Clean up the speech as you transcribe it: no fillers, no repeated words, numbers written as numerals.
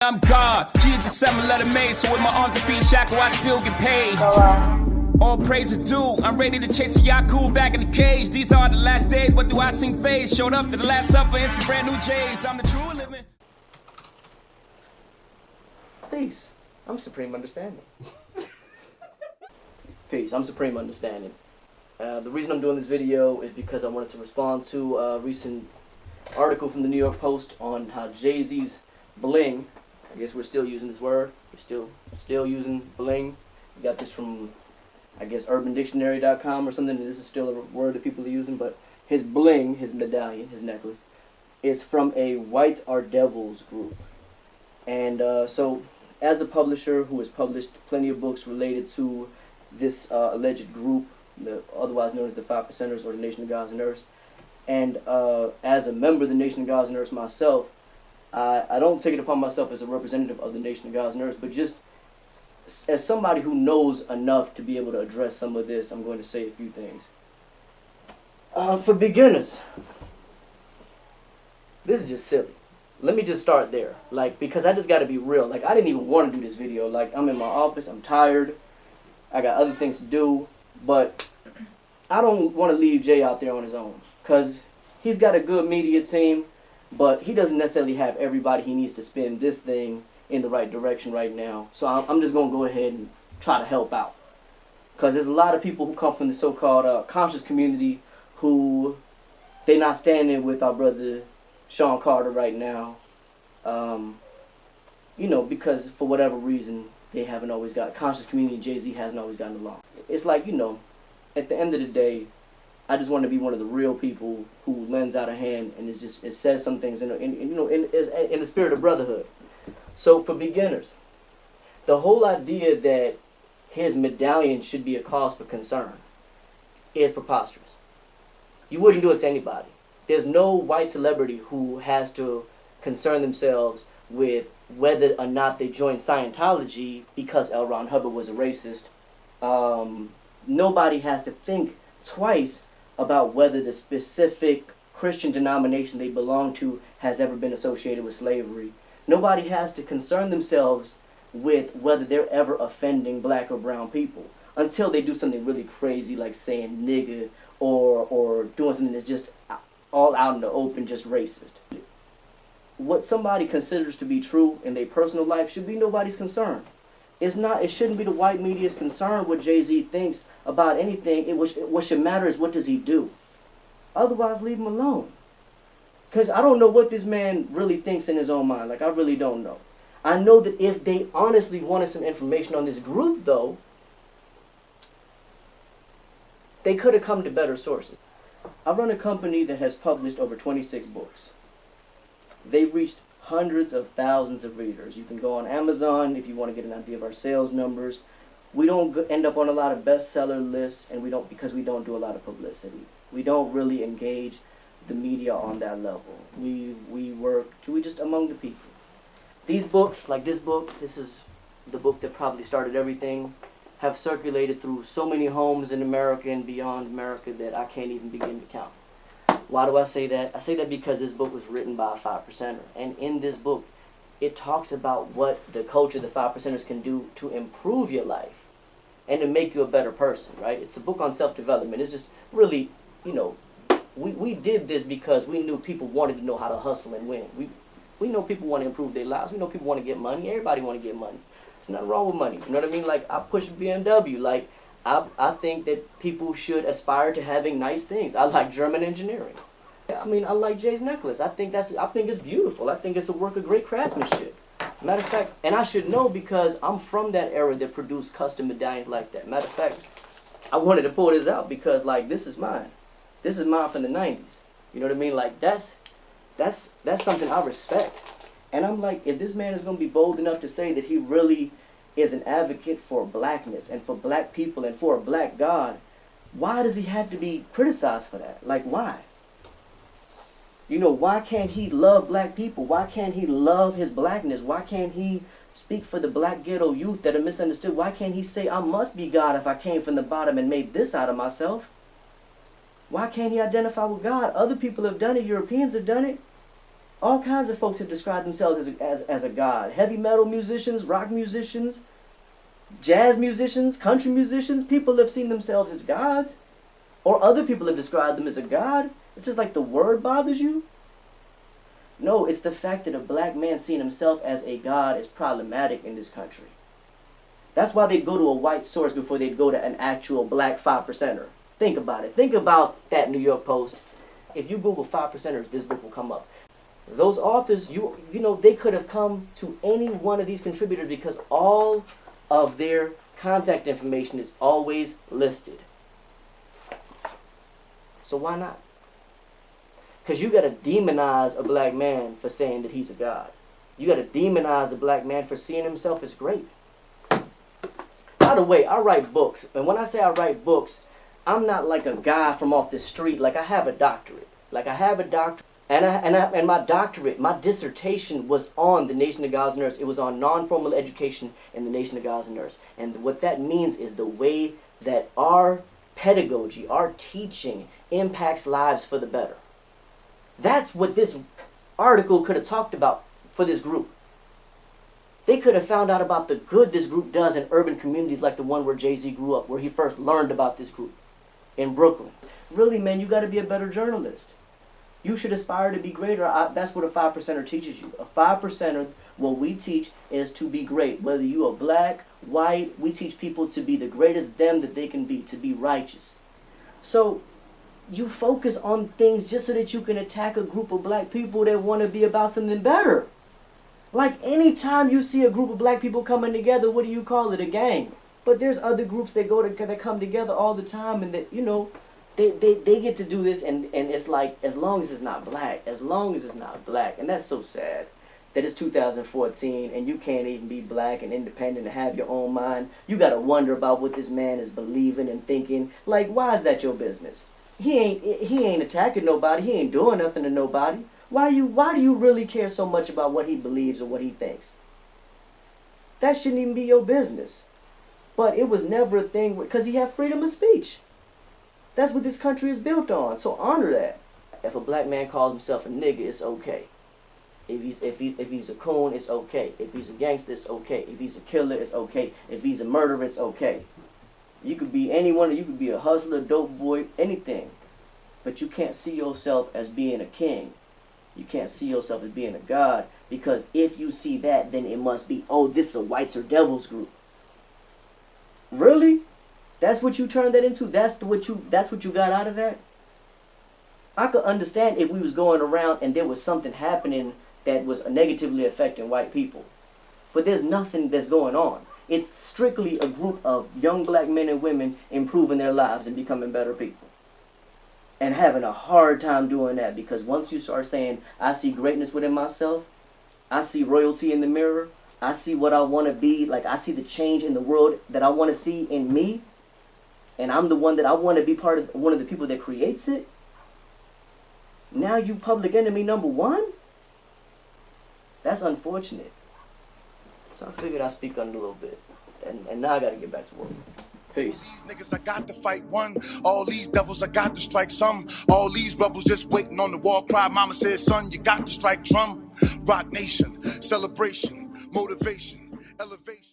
I'm God, G at the 7-letter maid, so with my arms and feet shackled, I still get paid. All praise is due, I'm ready to chase a Yaku back in the cage. These are the last days, what do I sing phase? Showed up to the last supper, it's some brand new J's. I'm the true living. Peace. I'm Supreme Understanding. Peace. I'm Supreme Understanding. The reason I'm doing this video is because I wanted to respond to a recent article from the New York Post on how Jay-Z's bling, I guess we're still using this word, we're still using bling. We got this from, I guess, urbandictionary.com or something. This is still a word that people are using, but his bling, his medallion, his necklace, is from a Whites Are Devils group. And so, as a publisher who has published plenty of books related to this alleged group, otherwise known as the 5 Percenters or the Nation of Gods and Earths, and as a member of the Nation of Gods and Earths myself, I don't take it upon myself as a representative of the Nation of Gods and Earths, but just as somebody who knows enough to be able to address some of this, I'm going to say a few things. For beginners, this is just silly. Let me just start there, because I just got to be real. I didn't even want to do this video. I'm in my office, I'm tired, I got other things to do, but I don't want to leave Jay out there on his own, because he's got a good media team, but he doesn't necessarily have everybody he needs to spin this thing in the right direction right now. So I'm just going to go ahead and try to help out, because there's a lot of people who come from the so-called conscious community who they're not standing with our brother Sean Carter right now, because for whatever reason they haven't always got, conscious community and Jay-Z hasn't always gotten along. It's at the end of the day, I just want to be one of the real people who lends out a hand and it says some things in the spirit of brotherhood. So for beginners, the whole idea that his medallion should be a cause for concern is preposterous. You wouldn't do it to anybody. There's no white celebrity who has to concern themselves with whether or not they joined Scientology because L. Ron Hubbard was a racist. Nobody has to think twice about whether the specific Christian denomination they belong to has ever been associated with slavery. Nobody has to concern themselves with whether they're ever offending black or brown people until they do something really crazy like saying nigga or doing something that's just all out in the open, just racist. What somebody considers to be true in their personal life should be nobody's concern. It shouldn't be the white media's concern what Jay-Z thinks about anything. What should matter is what does he do. Otherwise, leave him alone. Because I don't know what this man really thinks in his own mind. I really don't know. I know that if they honestly wanted some information on this group, though, they could have come to better sources. I run a company that has published over 26 books. They've reached hundreds of thousands of readers. You can go on Amazon if you want to get an idea of our sales numbers. We don't end up on a lot of bestseller lists, and because we don't do a lot of publicity. We don't really engage the media on that level. We just among the people. These books, like this book, this is the book that probably started everything, have circulated through so many homes in America and beyond America that I can't even begin to count. Why do I say that? I say that because this book was written by a 5 percenter. And in this book, it talks about what the culture the 5 percenters can do to improve your life and to make you a better person, right? It's a book on self-development. It's just really, we did this because we knew people wanted to know how to hustle and win. We know people want to improve their lives. We know people want to get money. Everybody want to get money. There's nothing wrong with money. You know what I mean? I push BMW. I think that people should aspire to having nice things. I like German engineering. I like Jay's necklace. I think it's beautiful. I think it's a work of great craftsmanship. Matter of fact, and I should know because I'm from that era that produced custom medallions like that. Matter of fact, I wanted to pull this out because this is mine. This is mine from the 90s. You know what I mean? That's something I respect. And I'm if this man is going to be bold enough to say that he really is an advocate for blackness and for black people and for a black God, why does he have to be criticized for that? Why? Why can't he love black people? Why can't he love his blackness? Why can't he speak for the black ghetto youth that are misunderstood? Why can't he say, I must be God if I came from the bottom and made this out of myself? Why can't he identify with God? Other people have done it. Europeans have done it. All kinds of folks have described themselves as a god. Heavy metal musicians, rock musicians, jazz musicians, country musicians. People have seen themselves as gods. Or other people have described them as a god. It's just like the word bothers you. No, it's the fact that a black man seeing himself as a god is problematic in this country. That's why they'd go to a white source before they'd go to an actual black 5%er. Think about it. Think about that New York Post. If you Google 5%ers, this book will come up. Those authors, you know, they could have come to any one of these contributors because all of their contact information is always listed. So why not? Because you got to demonize a black man for saying that he's a god. You got to demonize a black man for seeing himself as great. By the way, I write books. And when I say I write books, I'm not like a guy from off the street. Like I have a doctorate. And my doctorate, my dissertation was on the Nation of God's Nurse. It was on non-formal education in the Nation of God's Nurse. And what that means is the way that our pedagogy, our teaching impacts lives for the better. That's what this article could have talked about for this group. They could have found out about the good this group does in urban communities like the one where Jay-Z grew up, where he first learned about this group in Brooklyn. Really, man, you got to be a better journalist. You should aspire to be greater. That's what a 5%er teaches you. A 5%er, what we teach is to be great. Whether you are black, white, we teach people to be the greatest them that they can be, to be righteous. So you focus on things just so that you can attack a group of black people that want to be about something better. Like anytime you see a group of black people coming together, what do you call it? A gang. But there's other groups that come together all the time, and that, you know, they get to do this, and it's like, as long as it's not black, and that's so sad that it's 2014 and you can't even be black and independent and have your own mind. You gotta wonder about what this man is believing and thinking. Like, why is that your business? He ain't attacking nobody. He ain't doing nothing to nobody. Why do you really care so much about what he believes or what he thinks? That shouldn't even be your business. But it was never a thing because he had freedom of speech. That's what this country is built on. So honor that. If a black man calls himself a nigga, it's okay. If he's a coon, it's okay. If he's a gangster, it's okay. If he's a killer, it's okay. If he's a murderer, it's okay. You could be anyone. You could be a hustler, dope boy, anything. But you can't see yourself as being a king. You can't see yourself as being a god, because if you see that, then it must be, oh, this is a whites or devils group. Really? That's what you turned that into? That's what you got out of that? I could understand if we was going around and there was something happening that was negatively affecting white people. But there's nothing that's going on. It's strictly a group of young black men and women improving their lives and becoming better people. And having a hard time doing that, because once you start saying, I see greatness within myself, I see royalty in the mirror, I see what I want to be, like I see the change in the world that I want to see in me, and I'm the one that I want to be part of, one of the people that creates it. Now you public enemy number one? That's unfortunate. So I figured I'd speak on it a little bit. And now I got to get back to work. Peace. These niggas, I got to fight one. All these devils, I got to strike some. All these rebels just waiting on the wall cry. Mama said, son, you got to strike drum. Rock nation, celebration, motivation, elevation.